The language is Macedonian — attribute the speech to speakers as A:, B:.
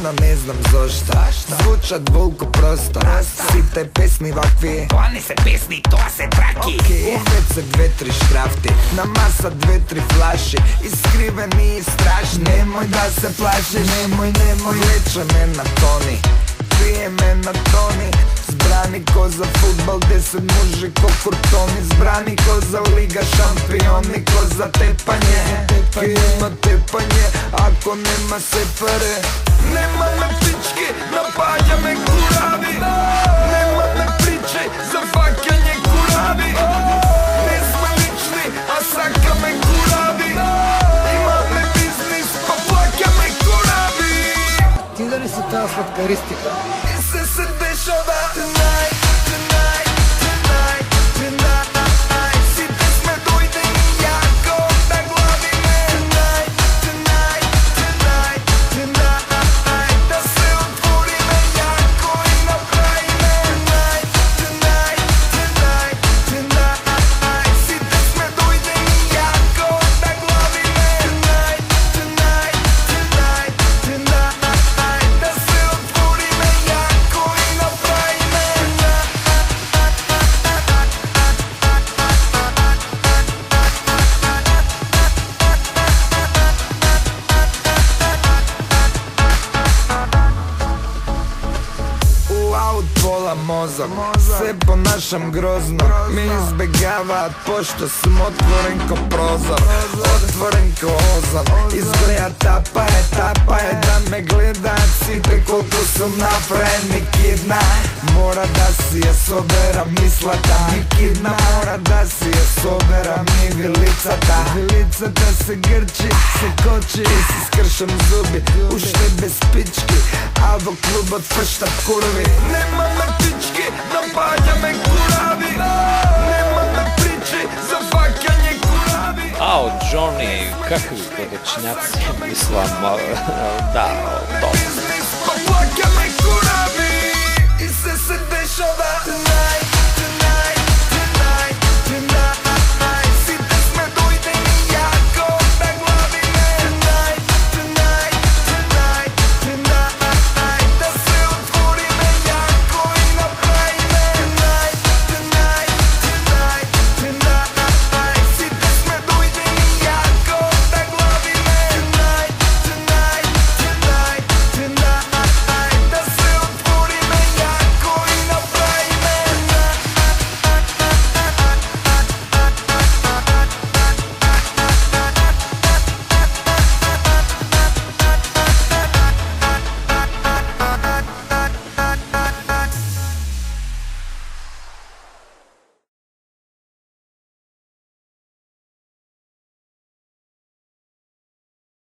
A: но не знам зошто звучат волко просто. Сите песни вакви,
B: Тоа не се песни, тоа се траки.
A: Ухвет се 2-3 штрафти, на маса 2-3 флаши, искривени и страшни. Немој да се плашиш, немој, лече ме на тони, пие ме на тони. Збрани ко за фудбал, 10 мужи ко куртони. Збрани ко за лига шампиони, ко за тепање. Ке има тепање, ако нема се паре. Немаме пички, напаѓаме курави. Немаме причи за фаќање курави. Не сме лични, а сакаме курави. Имаме бизнис, па плаќаме курави.
C: Ти дали си таа сладкаристика?
A: И се дешава tonight, tonight, tonight, tonight. Сите сме дојдени јако да главиме. Tonight, tonight, tonight, tonight. Да се отвориме јако и направиме. Tonight, tonight, tonight, tonight. Сите сме дојдени јако да главиме. Tonight, tonight, tonight, tonight. Да се отвориме јако и направиме. Уау, пола мозок, се понашам грозно. Ме избегаваат пошто сум отворен ко прозор, отворен ко озон. Изгледа тапа е да ме гледаат сите колку сум направен. Ми кидна, мора да си ја соберам мислата. Ми кидна, мора да си ја соберам и вилицата. Вилицата се грчи, се кочи и си скршам зуби. Уште без пички, а во клубот фрштат курви. Немаме пички, напаѓаме курави. Немаме причи за фаќање курави.
D: Ао, Джони, какви подочњаци, мислам, да, тоа.
A: Бизнис, па плаќаме курави. И се дешава